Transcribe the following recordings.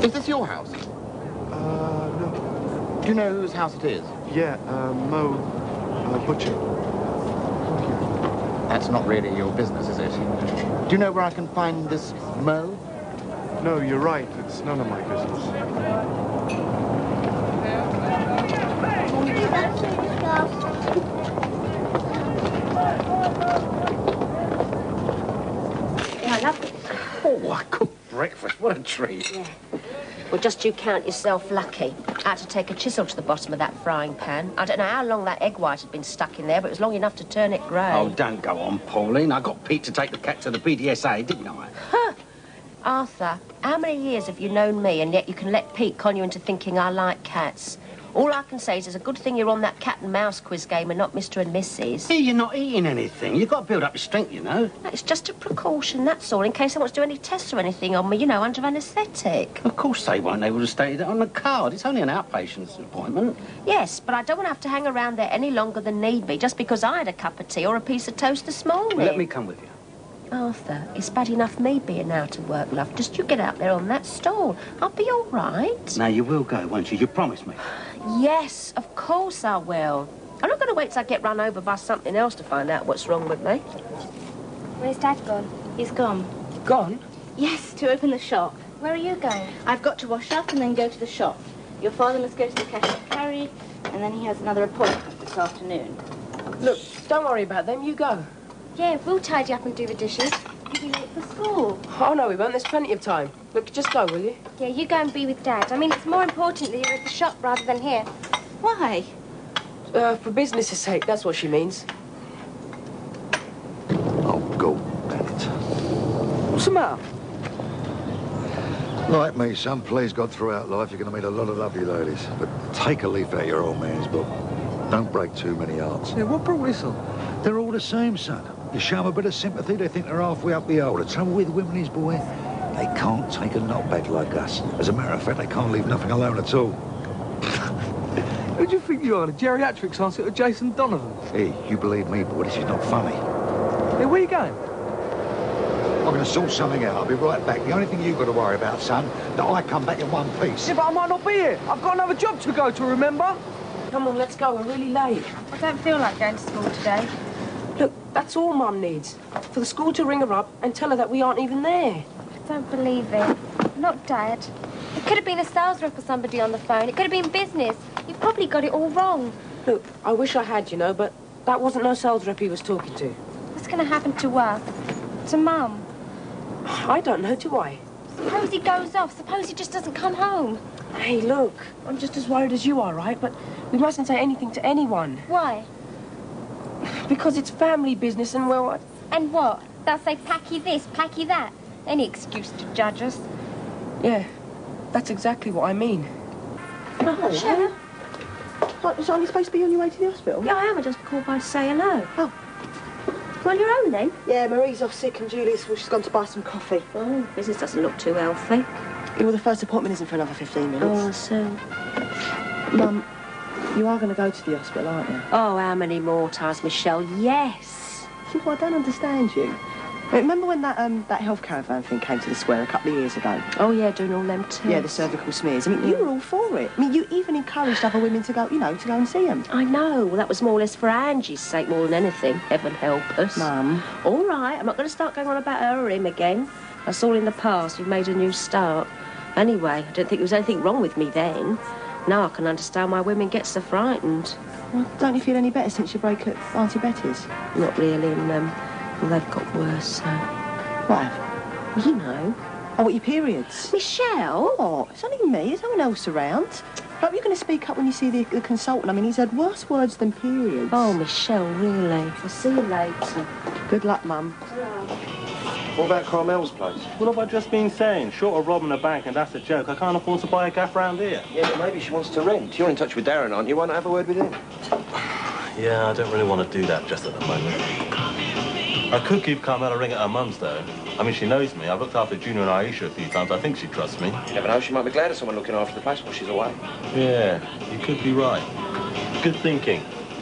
Is this your house? No. Do you know whose house it is? Yeah, Mo, Butcher. That's not really your business, is it? Do you know where I can find this Mo? No, you're right. It's none of my business. Yeah, I love it. Oh, I cooked breakfast. What a treat. Yeah. Well, just you count yourself lucky. I had to take a chisel to the bottom of that frying pan. I don't know how long that egg white had been stuck in there, but it was long enough to turn it grey. Oh, don't go on, Pauline. I got Pete to take the cat to the BDSA, didn't I? Huh. Arthur, how many years have you known me, and yet you can let Pete con you into thinking I like cats? All I can say is it's a good thing you're on that cat and mouse quiz game and not Mr. and Mrs. Hey, you're not eating anything. You've got to build up your strength, you know. No, it's just a precaution, that's all, in case someone wants to do any tests or anything on me, you know, under anaesthetic. Of course they won't. They would have stated it on the card. It's only an outpatient's appointment. Yes, but I don't want to have to hang around there any longer than need be, just because I had a cup of tea or a piece of toast this morning. Well, let me come with you. Arthur, it's bad enough me being out of work, love. Just you get out there on that stall. I'll be all right. Now, you will go, won't you? You promised me. Yes, of course I will. I'm not going to wait till I get run over by something else to find out what's wrong with me. Where's Dad gone? He's gone. Gone? Yes, to open the shop. Where are you going? I've got to wash up and then go to the shop. Your father must go to the cash and carry, and then he has another appointment this afternoon. Look, don't worry about them. You go. Yeah, we'll tidy up and do the dishes. You'll be late for school. Oh, no, we won't. There's plenty of time. Look, just go, will you? Yeah, you go and be with Dad. I mean, it's more important that you're at the shop rather than here. Why? For business's sake, that's what she means. Oh, go, Bennett. What's the matter? Like me, son, please God, throughout life, you're going to meet a lot of lovely ladies. But take a leaf out of your old man's book. Don't break too many hearts. Yeah, what brought this on? They're all the same, son. You show them a bit of sympathy, they think they're halfway up the hole. The trouble with women is, boy, they can't take a knockback like us. As a matter of fact, they can't leave nothing alone at all. Who do you think you are, the geriatrics answer to Jason Donovan? Hey, you believe me, boy, this is not funny. Hey, where are you going? I'm going to sort something out. I'll be right back. The only thing you've got to worry about, son, that I come back in one piece. Yeah, but I might not be here. I've got another job to go to, remember? Come on, let's go. We're really late. I don't feel like going to school today. Look, that's all Mum needs. For the school to ring her up and tell her that we aren't even there. I don't believe it. Not Dad. It could have been a sales rep or somebody on the phone. It could have been business. You've probably got it all wrong. Look, I wish I had, you know, but that wasn't no sales rep he was talking to. What's going to happen to us? To Mum? I don't know, do I? Suppose he goes off. Suppose he just doesn't come home. Hey, look, I'm just as worried as you are, right? But we mustn't say anything to anyone. Why? Because it's family business and, well... And what? They'll say, packy this, packy that. Any excuse to judge us. Yeah, that's exactly what I mean. Oh, Sure. What, was only supposed to be on your way to the hospital? Yeah, I am. I just called by to say hello. Oh. You on your own, then? Yeah, Marie's off sick and Julie's, well, she's gone to buy some coffee. Oh, business doesn't look too healthy. Yeah, well, the first appointment isn't for another 15 minutes. Oh, soon. Mum, you are going to go to the hospital, aren't you? Oh, how many more times, Michelle? Yes. Well, I don't understand you. Remember when that health caravan thing came to the square a couple of years ago? Oh, yeah, doing all them tests. Yeah, the cervical smears. I mean, you were all for it. I mean, you even encouraged other women to go, you know, to go and see them. I know. Well, that was more or less for Angie's sake more than anything. Heaven help us. Mum. All right, I'm not going to start going on about her or him again. That's all in the past. We've made a new start. Anyway, I don't think there was anything wrong with me then. Now I can understand why women get so frightened. Well, don't you feel any better since your break at Auntie Betty's? Not really, and well, they've got worse, so... What have? Well, you know. Oh, what, your periods? Michelle? What? It's only me. There's no one else around. Hope you're going to speak up when you see the consultant. I mean, he's had worse words than periods. Oh, Michelle, really? I'll see you later. Good luck, Mum. What about Carmel's place? What have I just been saying? Short of robbing a bank, and that's a joke. I can't afford to buy a gaff round here. Yeah, but maybe she wants to rent. You're in touch with Darren, aren't you? Why not have a word with him? Yeah, I don't really want to do that just at the moment. I could give Carmel a ring at her mum's, though. I mean, she knows me. I've looked after Junior and Aisha a few times. I think she trusts me. You never know. She might be glad of someone looking after the place while she's away. Yeah, you could be right. Good thinking.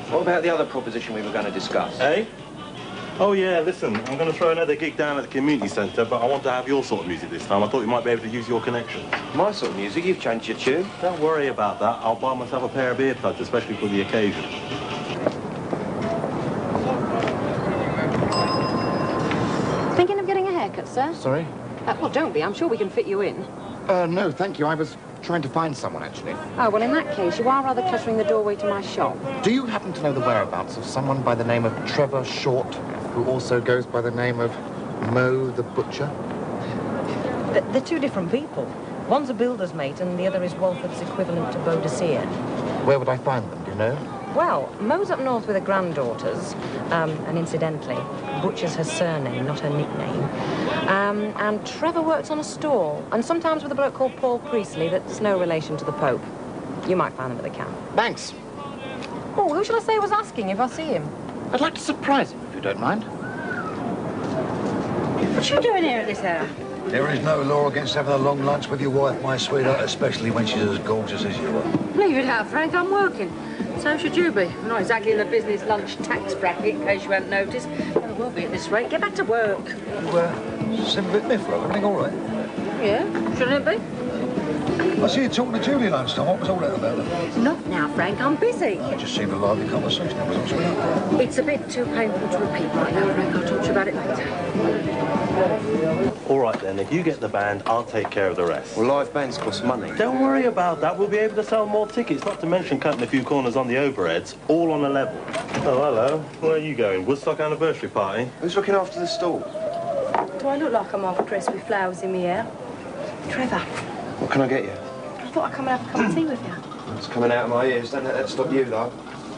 What about the other proposition we were going to discuss? Eh? Oh, yeah, listen, I'm going to throw another gig down at the community centre, but I want to have your sort of music this time. I thought you might be able to use your connections. My sort of music? You've changed your tune. Don't worry about that. I'll buy myself a pair of earplugs, especially for the occasion. Thinking of getting a haircut, sir? Sorry? Well, don't be. I'm sure we can fit you in. No, thank you. I was trying to find someone, actually. Oh, well, in that case, you are rather cluttering the doorway to my shop. Do you happen to know the whereabouts of someone by the name of Trevor Short, who also goes by the name of Mo the Butcher? They're two different people. One's a builder's mate and the other is Walford's equivalent to Boadicea. Where would I find them, do you know? Well, Mo's up north with her granddaughters, and incidentally, Butcher's her surname, not her nickname. And Trevor works on a stall, and sometimes with a bloke called Paul Priestley that's no relation to the Pope. You might find them at the camp. Thanks. Oh, who shall I say was asking if I see him? I'd like to surprise him, if you don't mind. What you doing here at this hour? There is no law against having a long lunch with your wife, my sweetheart, especially when she's as gorgeous as you are. Leave it out, Frank. I'm working. So should you be. I'm not exactly in the business lunch tax bracket, in case you hadn't noticed. I will be at this rate. Get back to work. You seem a bit miffed, love. Everything all right? Yeah, shouldn't it be? I see you talking to Julie lunchtime. What was all that about? Love? Not now, Frank. I'm busy. It just seemed a lively conversation. It was all sweetheart. It's a bit too painful to repeat right now, Frank. I'll talk to you about it later. All right, then. If you get the band, I'll take care of the rest. Well, live bands cost money. Don't worry about that. We'll be able to sell more tickets, not to mention cutting a few corners on the overheads, all on a level. Oh, hello. Where are you going? Woodstock anniversary party? Who's looking after the stall? Do I look like I'm half-dressed with flowers in my hair? Trevor, What can I get you? I thought I'd come and have a cup of tea with you. It's coming out of my ears. Don't let that stop you, though.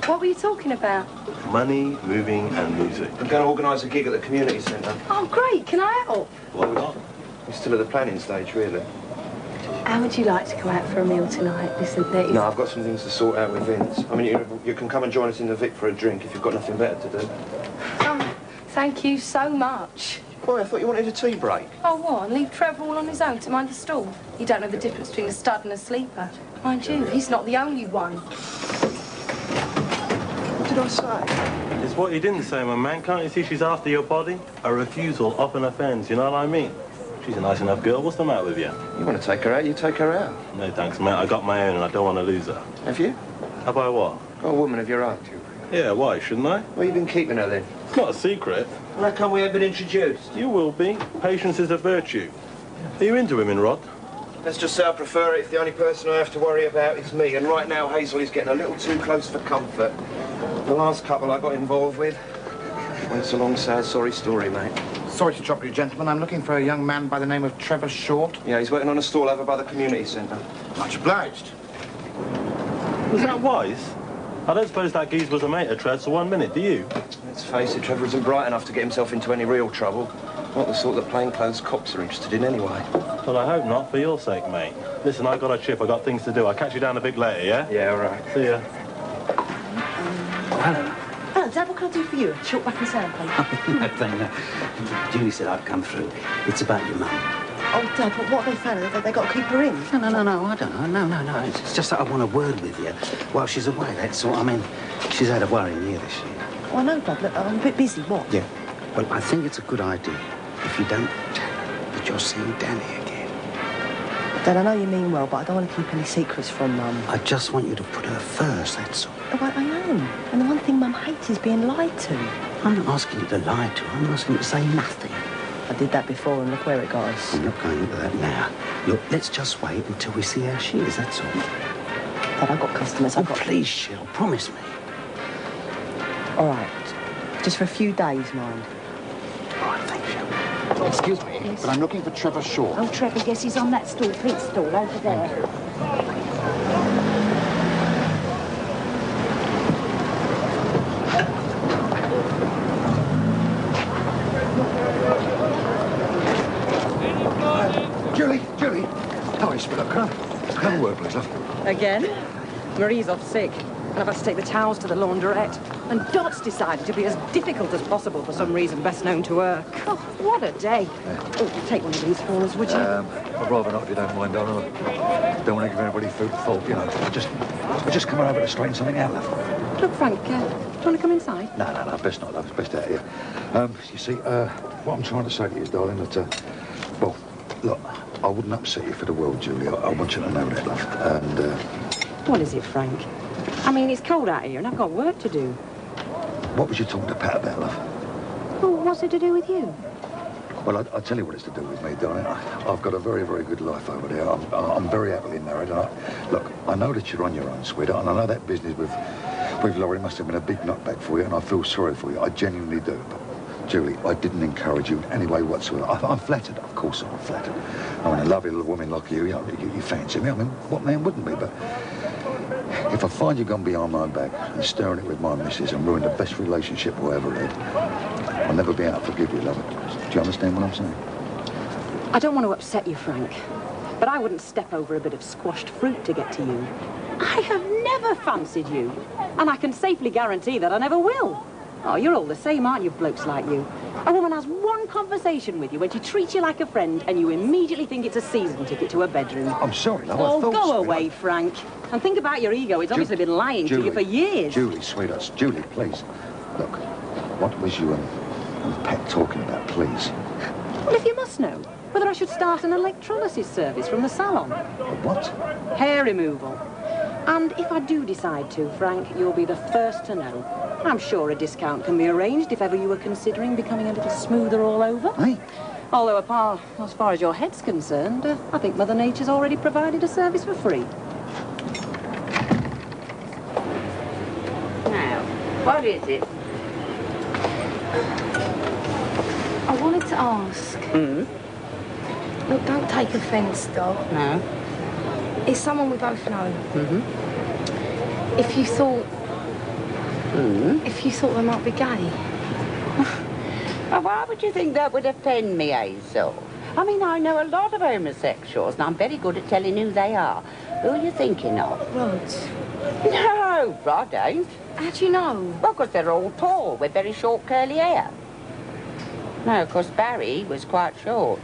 What were you talking about? Money, moving, and music. I'm going to organise a gig at the community centre. Oh, great. Can I help? Why not? We're still at the planning stage, really. How would you like to go out for a meal tonight? Listen, there is... No, I've got some things to sort out with Vince. I mean, you can come and join us in the Vic for a drink if you've got nothing better to do. Oh, thank you so much. Boy, I thought you wanted a tea break. Oh, what? And leave Trevor all on his own to mind the stall? You don't know the difference between a stud and a sleeper. Mind you, he's not the only one. What did I say? It's what you didn't say, my man. Can't you see she's after your body? A refusal often offends, you know what I mean? She's a nice enough girl. What's the matter with you? You want to take her out, you take her out. No thanks, mate. I got my own and I don't want to lose her. Have you? Have I what? Got a woman of your own. Yeah, why? Shouldn't I? Where you been keeping her, then? It's not a secret. Well, how come we haven't been introduced? You will be. Patience is a virtue. Are you into women, Rod? Let's just say I prefer it if the only person I have to worry about is me. And right now, Hazel is getting a little too close for comfort. The last couple I got involved with went a long, sad, sorry story, mate. Sorry to trouble you, gentlemen. I'm looking for a young man by the name of Trevor Short. Yeah, he's working on a stall over by the community centre. Much obliged. Was that wise? I don't suppose that geese was a mate of Tread's for 1 minute, do you? Let's face it, Trevor isn't bright enough to get himself into any real trouble. Not the sort that plainclothes cops are interested in anyway. Well, I hope not, for your sake, mate. Listen, I got a chip. I got things to do. I'll catch you down a bit later, yeah? Yeah, all right. See ya. Hello. Hello, Dad, what can I do for you? A short back and sound, please. No, thank you. Julie said I'd come through. It's about your mum. Oh, Dad, what have they found? They got to keep her in? No, I don't know. No. It's just that I want a word with you while she's away, that's all. I mean, she's had a worrying year this year. Oh, I know, Dad. Look, I'm a bit busy. What? Yeah. Well, I think it's a good idea if you don't tell her that you're seeing Danny again. Dad, I know you mean well, but I don't want to keep any secrets from Mum. I just want you to put her first, that's all. Oh, I know. And the one thing Mum hates is being lied to. I'm not asking you to lie to her. I'm asking you to say nothing. I did that before, and look where it got us. I'm not going into that now. Look, let's just wait until we see how she is, that's all. Dad, I've got customers. Please, Shell, promise me. All right. Just for a few days, mind. All right, thanks, Shell. Excuse me, but I'm looking for Trevor Short. Oh, Trevor, yes, he's on that stall, Pete's stall, over there. Julie. How is it? Can I have a word, please, love? Again? Marie's off sick, and I've had to take the towels to the laundrette. And Dot's decided to be as difficult as possible for some reason best known to her. Oh, what a day. Oh, take one of these for us, would you? I'd rather not if you don't mind, darling. I don't want to give anybody food for thought, you know. I just come over to straighten something out, love. Look, Frank, you want to come inside? No, best not, love. It's best out here. You see, what I'm trying to say to you is, darling, that, well, look, I wouldn't upset you for the world, Julie. I want you to know that, love. And, What is it, Frank? I mean, it's cold out here and I've got work to do. what was you talking to Pat about, love? Well, what's it to do with you? Well, I'll tell you what it's to do with me, darling. I've got a very, very good life over there. I'm very happily married. And look, I know that you're on your own, sweetheart, and I know that business with Laurie must have been a big knockback for you, and I feel sorry for you. I genuinely do. But, Julie, I didn't encourage you in any way whatsoever. I'm flattered. Of course I'm flattered. I mean, a lovely little woman like you, you fancy me. I mean, what man wouldn't be? But if I find you gone behind my back and stirring it with my missus and ruined the best relationship I ever had, I'll never be able to forgive you, love. Do you understand what I'm saying? I don't want to upset you, Frank, but I wouldn't step over a bit of squashed fruit to get to you. I have never fancied you, and I can safely guarantee that I never will. Oh, you're all the same, aren't you, blokes like you? A woman has one conversation with you when she treats you like a friend, and you immediately think it's a season ticket to her bedroom. I'm sorry, love. Oh, I thought, go sweetheart. away, Frank. And think about your ego. It's obviously been lying to you for years. Julie, sweetheart. Julie, please. Look, what was you and Pat talking about, please? Well, if you must know, whether I should start an electrolysis service from the salon. What? Hair removal. And if I do decide to, Frank, you'll be the first to know. I'm sure a discount can be arranged if ever you were considering becoming a little smoother all over. Hey? Although, as far as your head's concerned, I think Mother Nature's already provided a service for free. Now, what is it? I wanted to ask. Look, don't take offence, Dot. No. It's someone we both know. If you thought... If you thought they might be gay. Well, why would you think that would offend me, Hazel? I mean, I know a lot of homosexuals, and I'm very good at telling who they are. Who are you thinking of? Rod. No, Rod ain't. How do you know? Well, because they're all tall, with very short curly hair. No, of course, Barry was quite short,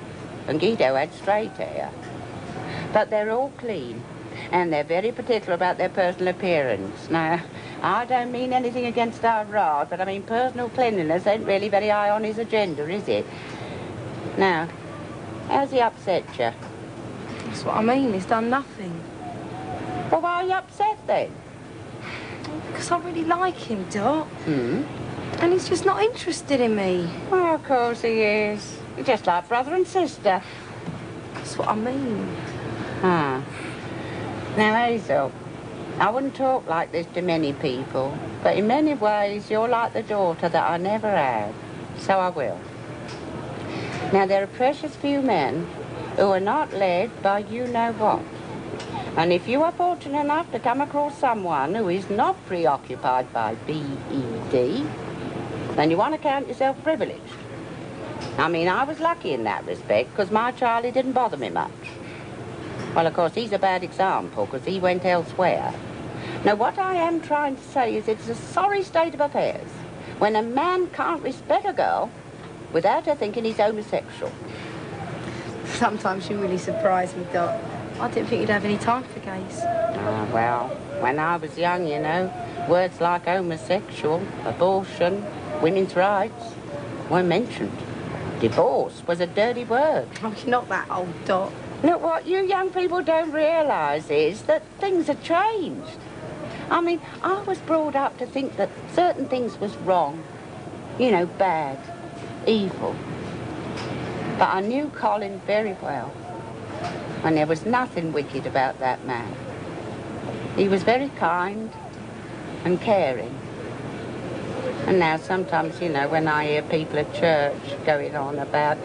and Guido had straight hair. But they're all clean, and they're very particular about their personal appearance. Now, I don't mean anything against our Rod, but I mean personal cleanliness ain't really very high on his agenda, is it? Now, how's he upset you? That's what I mean, he's done nothing. Well, why are you upset then? Because I really like him, Dot. And he's just not interested in me. Well, of course he is. You're just like brother and sister. That's what I mean. Now, Hazel, I wouldn't talk like this to many people, but in many ways you're like the daughter that I never had, so I will. Now, there are precious few men who are not led by you-know-what. And if you are fortunate enough to come across someone who is not preoccupied by BED, then you want to count yourself privileged. I mean, I was lucky in that respect, because my Charlie didn't bother me much. Well, of course, he's a bad example, because he went elsewhere. Now, what I am trying to say is it's a sorry state of affairs when a man can't respect a girl without her thinking he's homosexual. Sometimes you really surprise me, Dot. I didn't think you'd have any time for gays. Well, when I was young, you know, words like homosexual, abortion, women's rights weren't mentioned. Divorce was a dirty word. Oh, you're not that old, Dot. Look, what you young people don't realise is that things have changed. I mean, I was brought up to think that certain things was wrong. You know, bad, evil. But I knew Colin very well. And there was nothing wicked about that man. He was very kind and caring. And now sometimes, you know, when I hear people at church going on about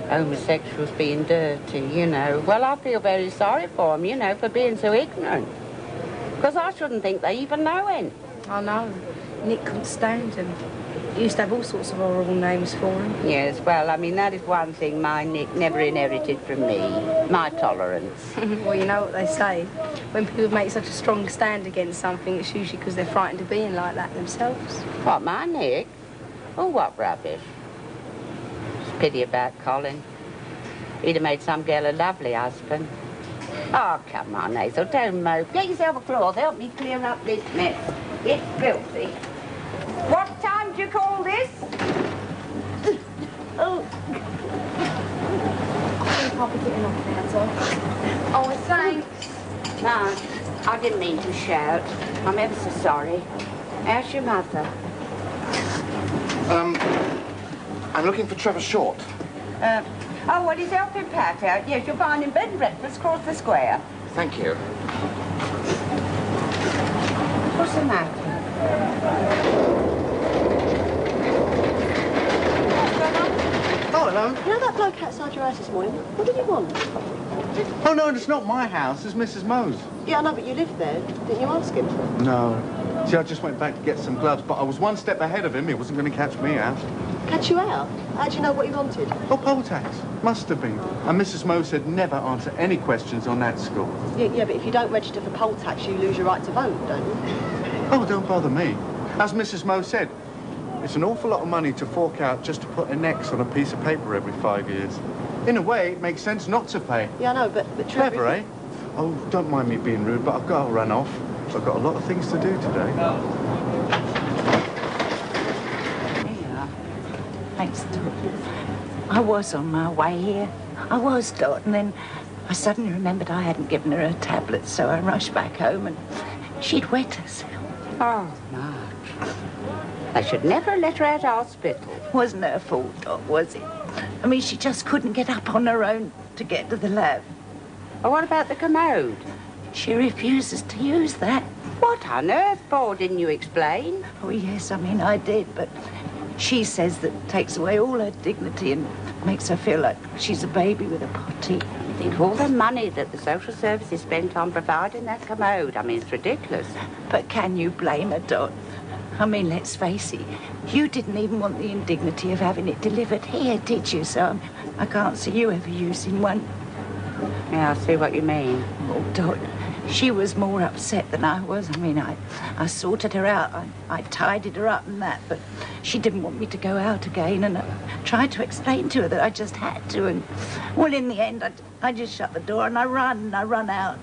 homosexuals being dirty, you know, well, I feel very sorry for them, you know, for being so ignorant. Because I shouldn't think they even know him. I know. Nick couldn't stand him. He used to have all sorts of horrible names for him. Yes, well, I mean, that is one thing my Nick never inherited from me, my tolerance. Well, you know what they say. When people make such a strong stand against something, it's usually because they're frightened of being like that themselves. What, my Nick? Oh, what rubbish. It's a pity about Colin. He'd have made some girl a lovely husband. Oh, come on, Hazel, don't mope. Get yourself a cloth. Help me clear up this mess. It's filthy. What time do you call this? Oh. I'll be getting off now, so. Oh, thanks. No, I didn't mean to shout. I'm ever so sorry. How's your mother? I'm looking for Trevor Short. Oh, well, he's helping Pat out. Yes, you'll find him bed and breakfast across the square. Thank you. What's the matter? Oh, hello. You know that bloke outside your house this morning? What did he want? Oh, no, it's not my house. It's Mrs. Mo's. Yeah, I know, but you live there. Didn't you ask him? No. See, I just went back to get some gloves, but I was one step ahead of him. He wasn't going to catch me out. Catch you out? How'd you know what he wanted? Oh, poll tax. Must have been. And Mrs. Mo said never answer any questions on that score. Yeah, but if you don't register for poll tax, you lose your right to vote, don't you? Oh, don't bother me. As Mrs. Mo said, it's an awful lot of money to fork out just to put an X on a piece of paper every 5 years. In a way, it makes sense not to pay. Yeah, I know, but Clever, eh? Oh, don't mind me being rude, but I've got to run off. I've got a lot of things to do today. Yeah. Thanks, Dot. I was on my way here. I was, Dot, and then I suddenly remembered I hadn't given her a tablet, so I rushed back home and she'd wet herself. Oh, Marge. I should never have let her out of hospital. Wasn't her fault, Dot, was it? I mean, she just couldn't get up on her own to get to the lab. Oh, what about the commode? She refuses to use that. What on earth for, didn't you explain? Oh, yes, I mean, I did, but she says that takes away all her dignity and makes her feel like she's a baby with a potty. Think of all the money that the social services spent on providing that commode. I mean, it's ridiculous. But can you blame her, Dot? I mean, let's face it, you didn't even want the indignity of having it delivered here, did you? So I can't see you ever using one. Yeah, I see what you mean. Oh, Dot, she was more upset than I was. I mean, I sorted her out. I tidied her up and that, but she didn't want me to go out again, and I tried to explain to her that I just had to, and, well, in the end, I just shut the door and I run out.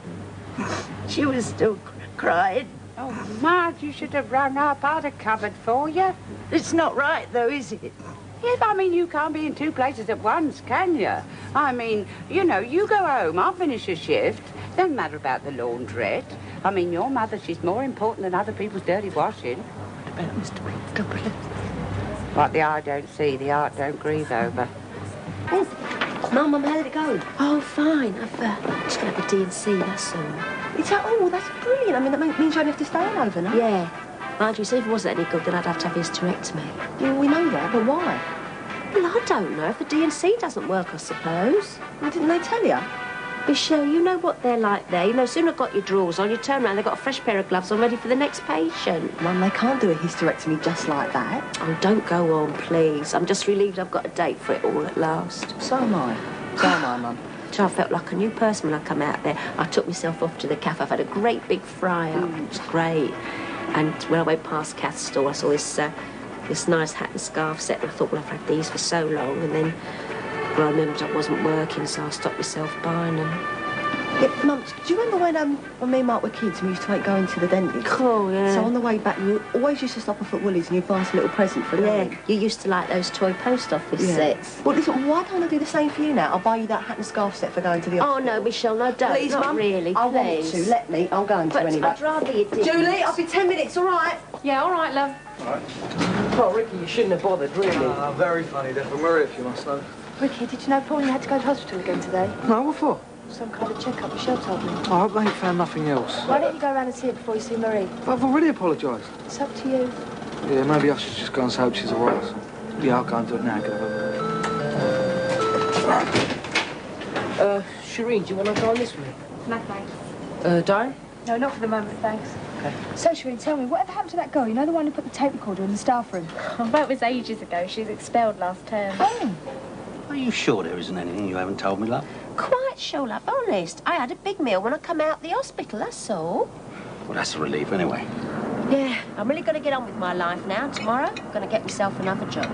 She was still crying. Oh, Marge, you should have run up. I'd have covered for you. It's not right, though, is it? Yes, I mean, you can't be in two places at once, can you? I mean, you know, you go home, I'll finish your shift. Doesn't matter about the laundrette. I mean, your mother, she's more important than other people's dirty washing. What about Mr. Doublet? What the eye don't see, the heart don't grieve over. Oh, Mum, how did it go? Oh, fine. I've just got a D&C, that's all. It's like, oh, that's brilliant. I mean, that means you don't have to stay home overnight. Yeah. Mind you, see, if it wasn't any good, then I'd have to have hysterectomy. Yeah, we know that, but why? Well, I don't know. If the D&C doesn't work, I suppose. Well, didn't they tell you? Michelle, you know what they're like there. You know, soon I've got your drawers on, you turn around, they've got a fresh pair of gloves on ready for the next patient. Mum, they can't do a hysterectomy just like that. Oh, don't go on, please. I'm just relieved I've got a date for it all at last. So am I. So am I, Mum. So I felt like a new person when I come out there. I took myself off to the cafe. I've had a great big fry-up. It was great. And when I went past Kath's store, I saw this nice hat and scarf set. And I thought, well, I've had these for so long. And then, well, I remembered I wasn't working, so I stopped myself buying them. Yeah, Mum, do you remember when me and Mark were kids and we used to go into the dentist? Cool, yeah. So on the way back, we always used to stop off at Woolies and you'd buy us a little present for them. Yeah, you used to like those toy post office sets. Well, listen, why don't I do the same for you now? I'll buy you that hat and scarf set for going to the hospital. Oh, no, Michelle, no, don't. Please, Not Mum. really, I please. want to. Let me. I'm going to anyway. I'd rather you did. Julie, I'll be 10 minutes, all right? Yeah, all right, love. All right. Oh, Ricky, you shouldn't have bothered, really. Very funny, Deborah Murray, if you must know. Ricky, did you know Pauline had to go to hospital again today? No, what for? Some kind of checkup, Michelle told me. I hope they ain't found nothing else. Why don't you go around and see her before you see Marie? But I've already apologised. It's up to you. Yeah, maybe I should just go and say hope she's all right. Yeah, I'll go and do it now. Get over. Shireen, do you want to go on this with me? No, thanks. Diane? No, not for the moment, thanks. Okay. So, Shireen, tell me, whatever happened to that girl? You know, the one who put the tape recorder in the staff room? Oh, that was ages ago. She was expelled last term. Oh. Are you sure there isn't anything you haven't told me, love? Quite sure, love, honest. I had a big meal when I come out of the hospital, that's all. Well, that's a relief anyway. Yeah, I'm really going to get on with my life now. Tomorrow, I'm going to get myself another job.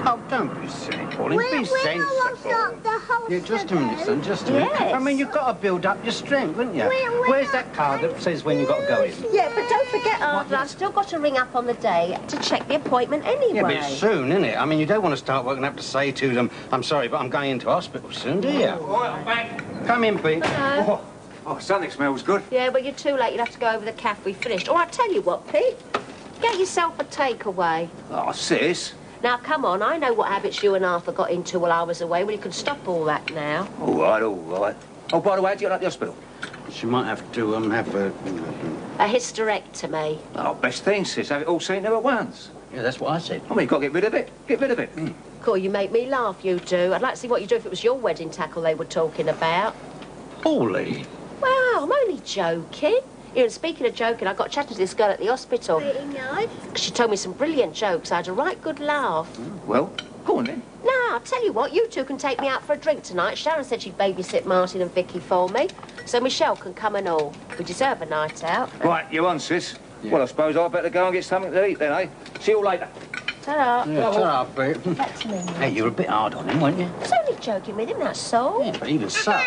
Oh, don't be silly, Pauline. Be sensible. The whole Yeah, just a minute, son, just a minute. Yes. I mean, you've got to build up your strength, haven't you? Where's that card that says when you've got to go in? Yeah, but don't forget, Arthur, I've still got to ring up on the day to check the appointment anyway. Yeah, but it's soon, isn't it? I mean, you don't want to start working up to say to them, I'm sorry, but I'm going into hospital soon, do you? All right, I'm back. Come in, Pete. Hello. Oh, something smells good. Yeah, well, you're too late. You'll have to go over the cafe. We finished. Or I'll tell you what, Pete. Get yourself a takeaway. Oh, sis. Now, come on. I know what habits you and Arthur got into while I was away. Well, you can stop all that now. All right, all right. Oh, by the way, do you like the hospital? She might have to have a hysterectomy. Oh, best thing, sis. Have it all seen to at once. Yeah, that's what I said. I mean, you've got to get rid of it. Get rid of it. Cool, you make me laugh, you do. I'd like to see what you do if it was your wedding tackle they were talking about. Paulie. Well, I'm only joking. Here, and speaking of joking, I got chatting to this girl at the hospital. Pretty nice. She told me some brilliant jokes. I had a right good laugh. Well, go on then. No, I'll tell you what, you two can take me out for a drink tonight. Sharon said she'd babysit Martin and Vicky for me, so Michelle can come and all. We deserve a night out. Right, you on, sis? Yeah. Well, I suppose I'd better go and get something to eat then, eh? See you later. Ta-ra. Yeah, ta-ra, Pete. That's me. Hey, you were a bit hard on him, weren't you? I was only joking with him, that's all. Yeah, but even so.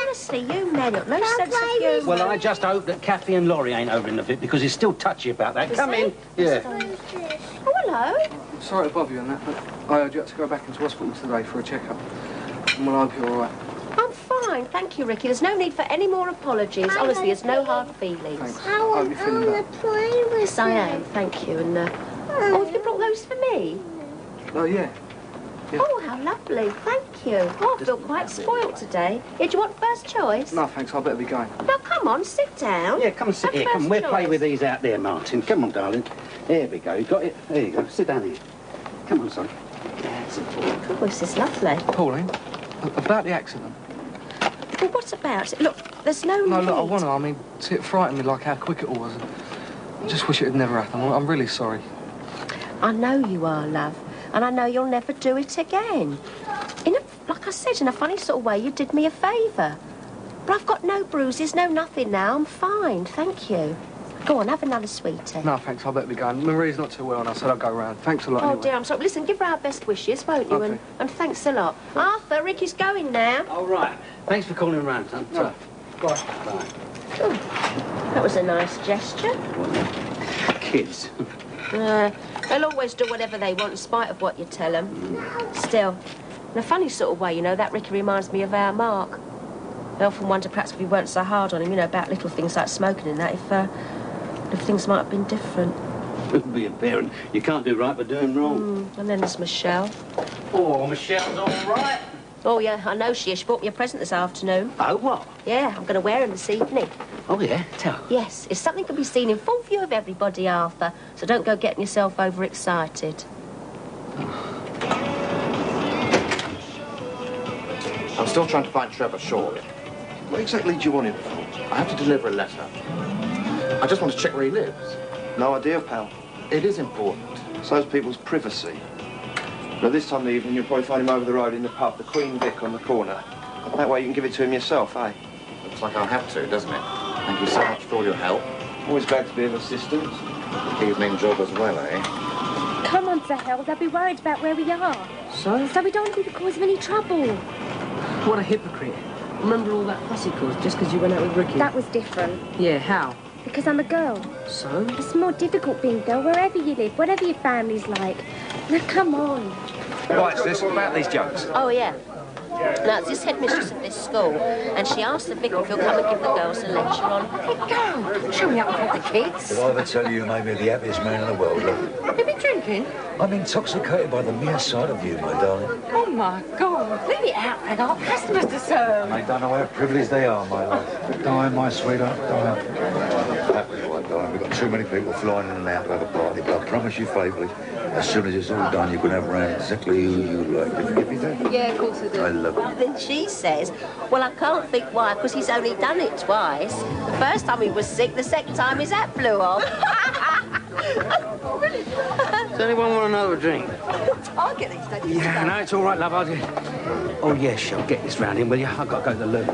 Honestly, you men have no sense of humour. Well, I just hope that Kathy and Laurie ain't over in the fit because he's still touchy about that. Is Come he? in. Yeah. Oh, hello. Sorry to bother you on that, but I heard you had to go back into hospital today for a checkup. Well, I hope you're all right. I'm fine, thank you, Ricky. There's no need for any more apologies. Honestly, there's no hard feelings. Thanks. I want you're feeling to play with Yes, I am. Thank you. And, oh, have you brought those for me? Oh, yeah. Oh, how lovely. Thank you. Oh, I feel quite spoilt today. Yeah, do you want first choice? No, thanks. I better be going. Now, come on, sit down. Yeah, come and sit here. Come, we'll play with these out there, Martin. Come on, darling. Here we go. You got it? There you go. Sit down here. Come on, son. That's it. Oh, this is lovely. Pauline, about the accident. Well, what about it? Look, there's no No, need. look, I want to. I mean, see, it frightened me like how quick it all was. I just wish it had never happened. I'm really sorry. I know you are, love. And I know you'll never do it again. Like I said, in a funny sort of way, you did me a favour. But I've got no bruises, no nothing now. I'm fine, thank you. Go on, have another sweetie. No, thanks. I better be going. Marie's not too well, and I said I'd go round. Thanks a lot. Oh, anyway. dear, I'm sorry. Listen, give her our best wishes, won't you? Okay. And thanks a lot. Arthur, Ricky's going now. All right. Thanks for calling round, son. No. Bye. Bye. Oh, that was a nice gesture. Kids. They'll always do whatever they want in spite of what you tell them. Still, in a funny sort of way, you know, that Ricky reminds me of our Mark. I often wonder perhaps if we weren't so hard on him, you know, about little things like smoking and that, if things might have been different. Be a parent. You can't do right by doing wrong. And then there's Michelle. Oh, Michelle's all right. Oh, yeah, I know she is. She bought me a present this afternoon. Oh, what? Yeah, I'm going to wear him this evening. Oh, yeah? Tell. Yes, if something can be seen in full view of everybody, Arthur, so don't go getting yourself overexcited. I'm still trying to find Trevor Short. What exactly do you want him for? I have to deliver a letter. I just want to check where he lives. No idea, pal. It is important. So's people's privacy. Now, this time of the evening, you'll probably find him over the road in the pub, the Queen Vic on the corner. That way you can give it to him yourself, eh? Looks like I'll have to, doesn't it? Thank you so much for all your help. Always glad to be of assistance. Evening job as well, eh? Come on, Sahel. They'll be worried about where we are. So? So we don't want to be the cause of any trouble. What a hypocrite. Remember all that fuss he caused just because you went out with Ricky? That was different. Yeah, how? Because I'm a girl. So? It's more difficult being a girl wherever you live, whatever your family's like. Now, come on. Right, sis, what about these jokes? Oh, yeah. Now, it's this headmistress of this school, and she asked the vicar if he'll come and give the girls a lecture on... Hey, go! Show me up in front of the kids. Did I ever tell you made me the happiest man in the world, love? Have you been drinking? I'm intoxicated by the mere sight of you, my darling. Oh, my God. Leave it out. I got customers to serve. They don't know how privileged they are, my love. Darling, my sweetheart, darling. Happy, right, darling. We've got too many people flying in and out to have a party, but I promise you faithfully, as soon as it's all done, you can have round exactly who you like. Did you get me that? Yeah, of course I do. I love it. Then she says, well, I can't think why, because he's only done it twice. The first time he was sick, the second time his hat flew off. Does anyone want another drink? I'll get these days. Yeah, no, it's all right, love. Oh, yes, I'll get this round in, will you? I've got to go to the loo.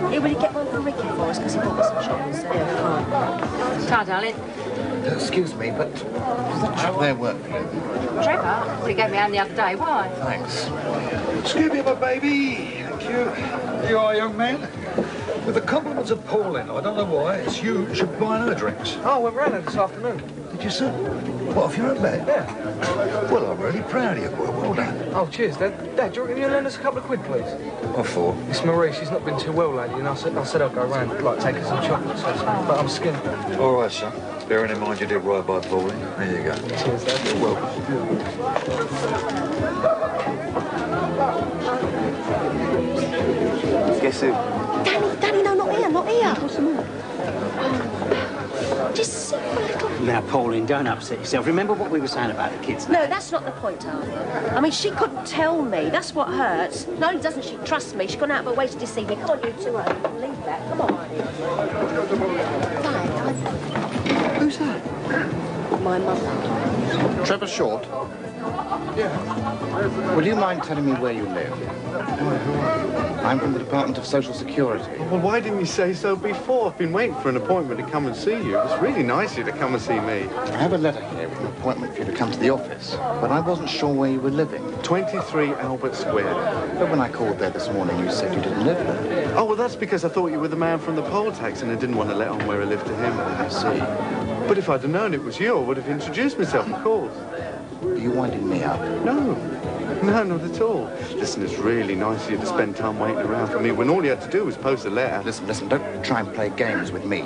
Here, will you get one for Ricky for us, because he bought me some chocolates there. Ciao, darling. Excuse me, but does that chap there work for you? Trevor? Well, he gave me hand the other day. Why? Thanks. Excuse me, my baby. Thank you. You are, young man. With the compliments of Pauline, I don't know why, it's you should buy her drinks. Oh, we ran it this afternoon. Did you, sir? What, off your own bat? Yeah. Well, I'm really proud of you, boy. Well done. Oh, cheers, Dad. Dad, do you reckon you'll lend us a couple of quid, please? What for? It's Marie. She's not been too well lately, and I said I'd go round, like, take her some chocolates or something, but I'm skinned. All right, son. Bearing in mind you did right by Pauline. There you go. Cheers, Dad. You're welcome. Guess who? Danny, no, not here, not here. What's the matter? Just sit a little. Now, Pauline, don't upset yourself. Remember what we were saying about the kids? No, that's not the point, Arthur. I mean, she couldn't tell me. That's what hurts. Not only doesn't she trust me, she's gone out of her way to deceive me. Come on, you two, leave that. Come on. Who's that? My mother. Trevor Short? Yeah. Will you mind telling me where you live? I'm from the Department of Social Security. Well, why didn't you say so before? I've been waiting for an appointment to come and see you. It's really nice of you to come and see me. I have a letter here with an appointment for you to come to the office, but I wasn't sure where you were living. 23 Albert Square. But when I called there this morning, you said you didn't live there. Oh, well, that's because I thought you were the man from the poll tax and I didn't want to let on where I lived to him. I see. But if I'd have known it was you, I would have introduced myself, of course. Are you winding me up? No, not at all. Listen, it's really nice of you to spend time waiting around for me when all you had to do was post a letter. Listen, don't try and play games with me.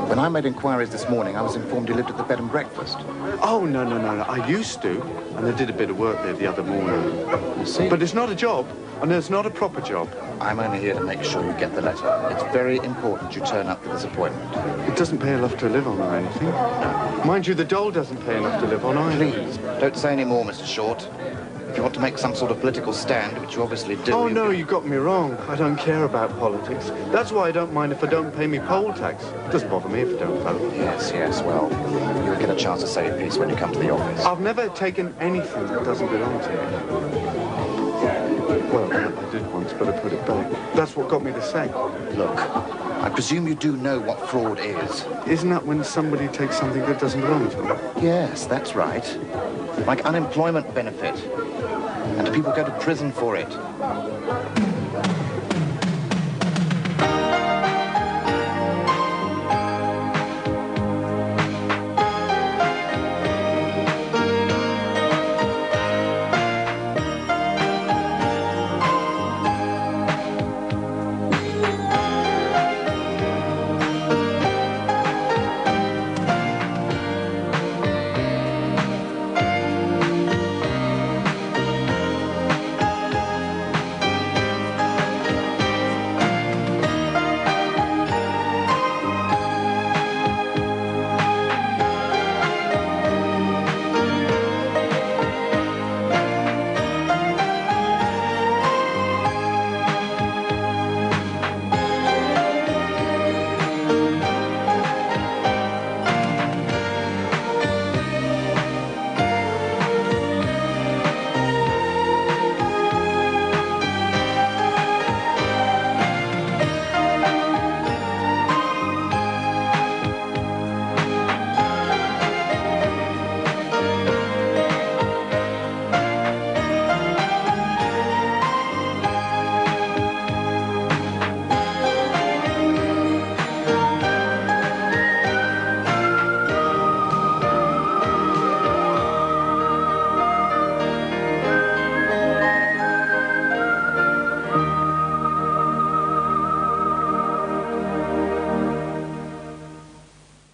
When I made inquiries this morning, I was informed you lived at the bed and breakfast. Oh, no. I used to, and I did a bit of work there the other morning. You see? But it's not a job, and it's not a proper job. I'm only here to make sure you get the letter. It's very important you turn up for this appointment. It doesn't pay enough to live on or anything. No. Mind you, the dole doesn't pay enough to live on either. Please, don't say any more, Mr. Short. If you want to make some sort of political stand, which you obviously do... Oh, no, you got me wrong. I don't care about politics. That's why I don't mind if I don't pay me poll tax. It doesn't bother me if I don't vote. Yes, well, you'll get a chance to say a piece when you come to the office. I've never taken anything that doesn't belong to me. Well, I did once, but I put it back. That's what got me the sack. Look, I presume you do know what fraud is. Isn't that when somebody takes something that doesn't belong to them? Yes, that's right. Like unemployment benefit. And people go to prison for it.